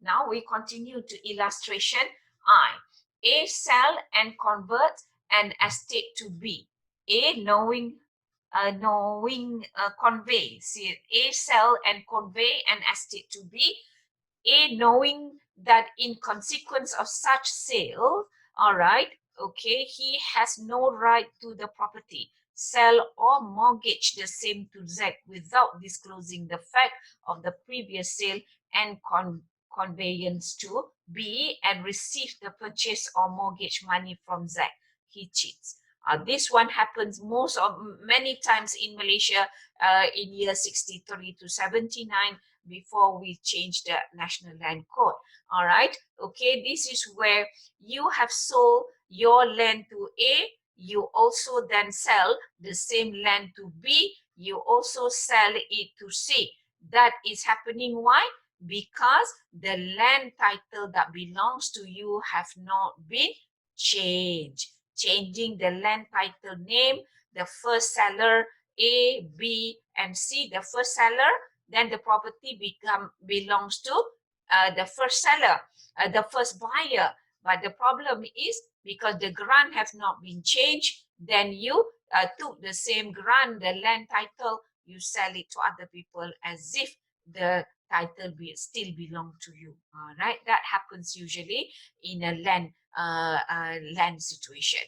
Now we continue to illustration I. A sell and convert an estate to B. A convey. See, A sell and convey an estate to B. A knowing that in consequence of such sale, all right, okay, he has no right to the property, sell or mortgage the same to Z without disclosing the fact of the previous sale and conveyance to B and receive the purchase or mortgage money from Z. He cheats. This one happens many times in Malaysia in year 63 to 79 before we change the national land code. All right. Okay. This is where you have sold your land to A. You also then sell the same land to B. You also sell it to C. That is happening. Why? Because the land title that belongs to you have not been changed. Changing the land title name, the first seller, A, B, and C, the first seller, then the property belongs to the first seller, the first buyer. But the problem is because the grant has not been changed, then you took the same grant, the land title, you sell it to other people as if the title still belong to you. All right, that happens usually in a land situation.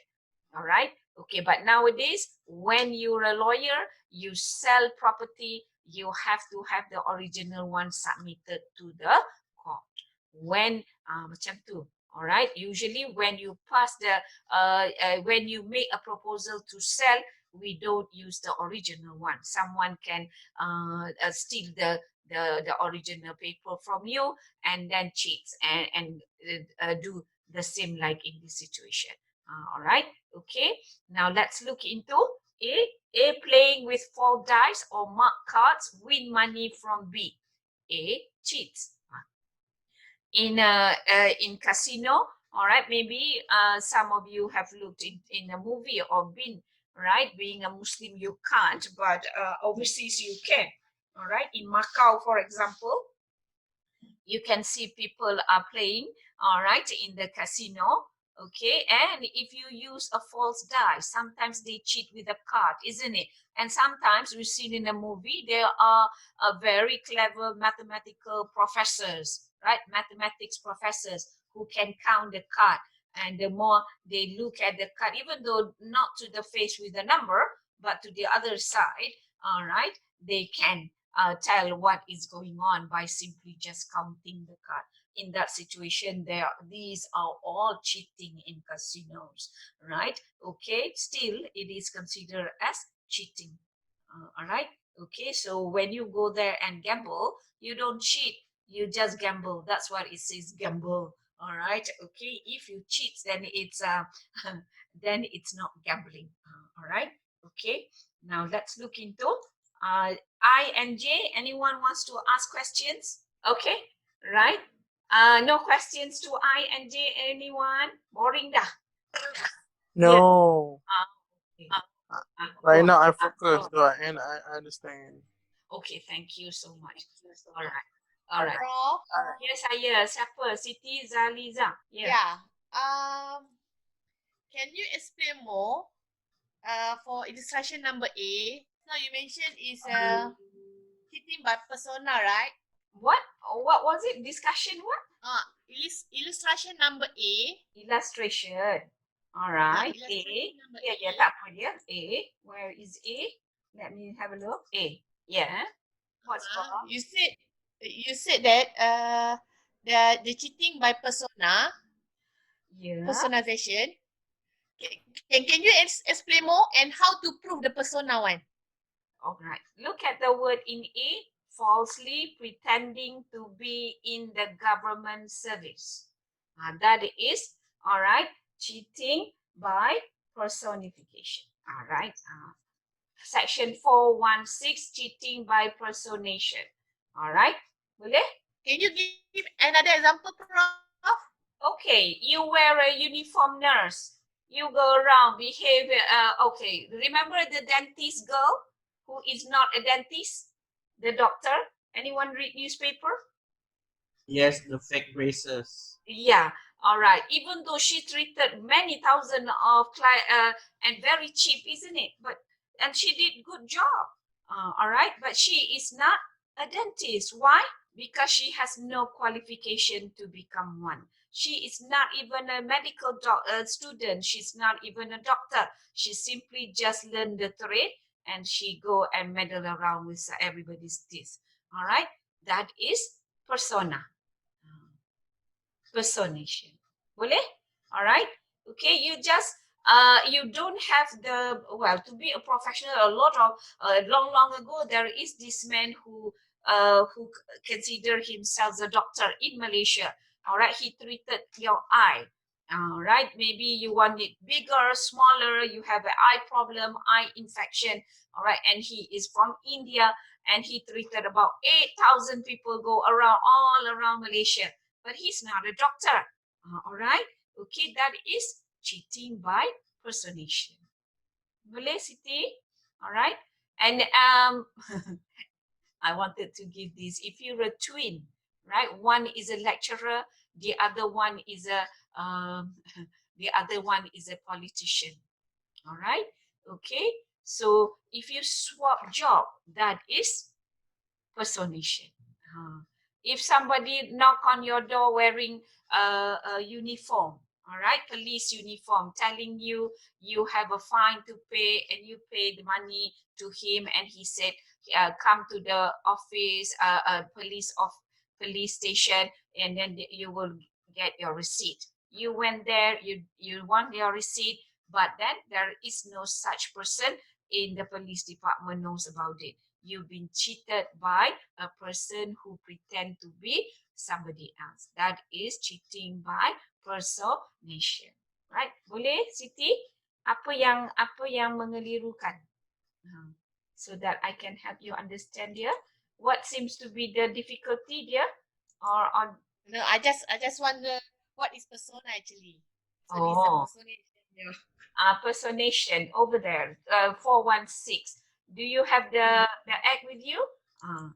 All right. Okay, but nowadays, when you're a lawyer, you sell property, you have to have the original one submitted to the court. When macam tu, all right. Usually, when you when you make a proposal to sell, we don't use the original one. Someone can steal the original paper from you and then cheats and do the same like in this situation. All right. Okay. Now let's look into A. A playing with four dice or marked cards win money from B. A cheats. In casino, all right, maybe some of you have looked in a movie or been, right? Being a Muslim, you can't, but overseas you can. All right. In Macau, for example, you can see people are playing, all right, in the casino. Okay, and if you use a false die, sometimes they cheat with a card, isn't it? And sometimes we've seen in a movie there are very clever mathematical professors, right? Mathematics professors who can count the card, and the more they look at the card, even though not to the face with the number, but to the other side, all right, they can tell what is going on by simply just counting the card. In that situation, these are all cheating in casinos, right? Okay, still it is considered as cheating. All right. Okay, so when you go there and gamble, you don't cheat, you just gamble. That's what it says, gamble. All right. Okay, if you cheat, then it's then it's not gambling. All right. Okay, now let's look into I and J. Anyone wants to ask questions? Okay, right. No questions to I and J. Anyone? Boring dah. Yeah. No. Okay. Right now I Oh, focus though, and I understand. okay, thank you so much. All right. All right. Prof. Yes, saya. Siapa? Siti Zaliza. Yeah. Yeah. Can you explain more? For illustration number A. Now you mentioned is cheating by persona, right? What? What was it? Discussion what? Illustration number A. Illustration. All right. Illustration A. number Yeah, A. yeah, tak apa dia. A. Where is A? Let me have a look. A. Yeah. What's wrong? You said that the cheating by persona, Yeah. personalization. Can you explain more and how to prove the persona one? All right. Look at the word in A. Falsely pretending to be in the government service. That is, all right, cheating by personification. All right. Section 416, cheating by personation. All right. Boleh? Can you give another example, Prof? Okay, you wear a uniform nurse. You go around, behave. Okay, remember the dentist girl who is not a dentist? The doctor? Anyone read newspaper? Yes, the fake braces. Yeah, all right. Even though she treated many thousand of and very cheap, isn't it? And she did good job. All right, but she is not a dentist. Why? Because she has no qualification to become one. She is not even a medical student. She's not even a doctor. She simply just learned the trade and she go and meddle around with everybody's teeth. All right, that is persona. Personation. Boleh? Alright? Okay, you don't have to be a professional. A lot of long ago there is this man who consider himself a doctor in Malaysia. All right, he treated your eye. All right, maybe you want it bigger, smaller, you have an eye problem, eye infection. All right, and he is from India and he treated about 8,000 people go around all around Malaysia, but he's not a doctor. All right, okay, that is cheating by personation. Boleh, Siti? All right, and I wanted to give this. If you're a twin, right? One is a lecturer, the other one is a the other one is a politician. All right, okay. So if you swap job, that is personation. If somebody knock on your door wearing a uniform, all right, police uniform, telling you you have a fine to pay and you pay the money to him and he said, come to the office, police station, and then you will get your receipt. You went there, you want your receipt, but then there is no such person in the police department knows about it. You've been cheated by a person who pretend to be somebody else. That is cheating by personation. Right? Boleh, Siti? Apa yang mengelirukan? So that I can help you understand dia. What seems to be the difficulty dia? Or on No, I just wonder what is persona actually. So this is a oh personation. Yeah. personation over there, 416. Do you have the act with you?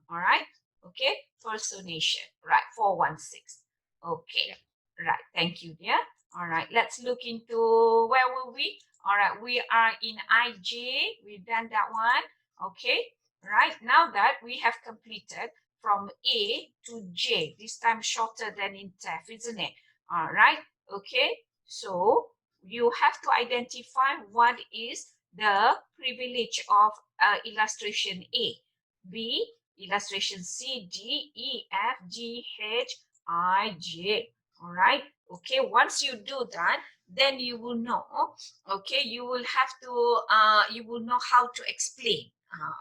All right. Okay. Personation. Right. 416. Okay. Yeah. Right. Thank you, dear. All right. Let's look into where were we? All right. We are in IJ. We've done that one. Okay. Right. Now that we have completed from A to J, this time shorter than in TEF, isn't it? All right. Okay. So you have to identify what is the privilege of illustration A. B, illustration C, D, E, F, G, H, I, J. All right. Okay. Once you do that, then you will know. Okay. You will have to. You will know how to explain.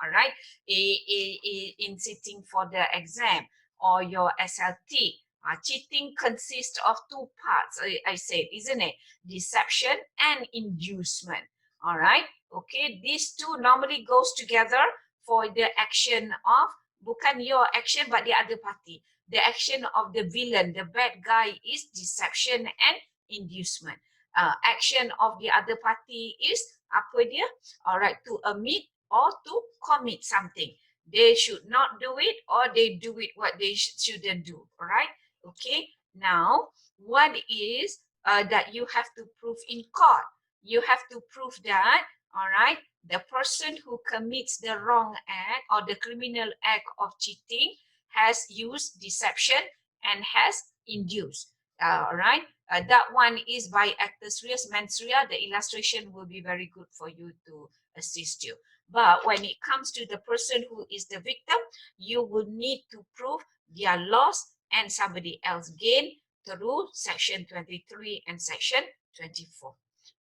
All right. In sitting for the exam or your SLT. Cheating consists of two parts. I said, isn't it? Deception and inducement. All right. Okay. These two normally goes together for the action of bukan your action but the other party. The action of the villain, the bad guy, is deception and inducement. Action of the other party is apa dia? All right, to omit or to commit something. They should not do it or they do it what they shouldn't do. All right. Okay. Now, what is that you have to prove in court? You have to prove that, all right, the person who commits the wrong act or the criminal act of cheating has used deception and has induced. All right, that one is by actors Rias Mansria. The illustration will be very good for you to assist you. But when it comes to the person who is the victim, you will need to prove their loss and somebody else gain through section 23 and section 24.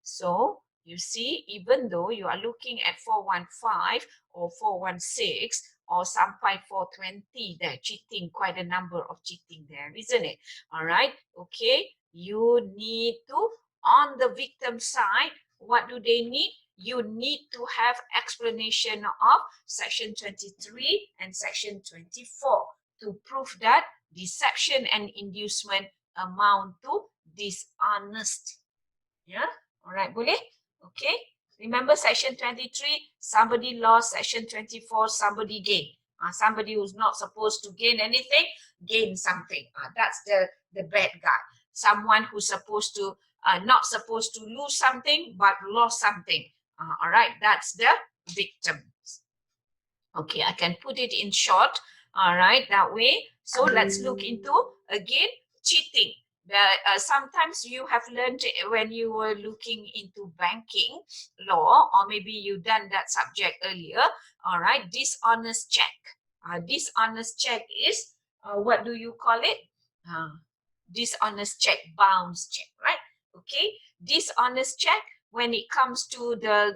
So you see, even though you are looking at 415 or 416 or sampai 420, they're cheating, quite a number of cheating there, isn't it? All right, okay, you need to, on the victim side, what do they need? You need to have explanation of section 23 and section 24 to prove that deception and inducement amount to dishonesty. Yeah, all right, boleh? Okay, remember section 23, somebody lost, section 24, somebody gained. Somebody who's not supposed to gain anything, gain something. That's the bad guy. Someone who's supposed to, not supposed to lose something, but lost something. All right, that's the victim. Okay, I can put it in short, all right, that way. So let's look into, again, cheating. Sometimes you have learned when you were looking into banking law, or maybe you done that subject earlier, all right, dishonest check. Dishonest check is, what do you call it? Dishonest check, bounce check, right? Okay, dishonest check, when it comes to the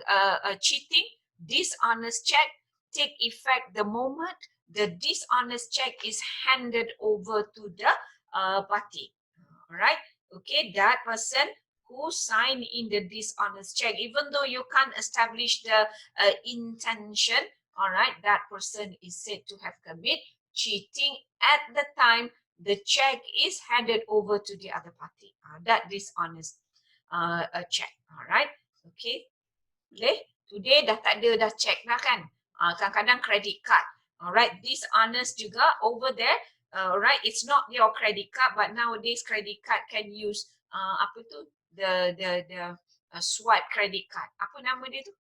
cheating, dishonest check take effect the moment the dishonest check is handed over to the party. All right. Okay, that person who signed in the dishonest check, even though you can't establish the intention, all right, that person is said to have committed cheating at the time the check is handed over to the other party. That dishonest check. All right. Okay. Boleh? Today dah tak ada dah check dah kan. Kadang-kadang credit card. Alright, dishonest juga over there. Alright, it's not your credit card, but nowadays credit card can use apa tu? The swipe credit card. Apa nama dia tu?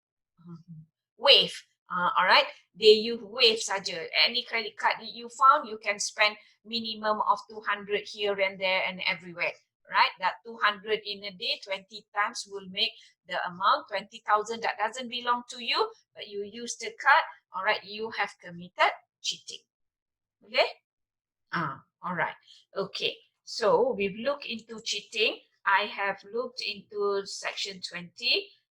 Wave. Alright, they use Wave saja. Any credit card that you found, you can spend minimum of 200 here and there and everywhere. Right, that 200 in a day, 20 times will make the amount 20,000 that doesn't belong to you, but you use the card. All right, you have committed cheating. Okay. All right. Okay. So we've looked into cheating. I have looked into section 20.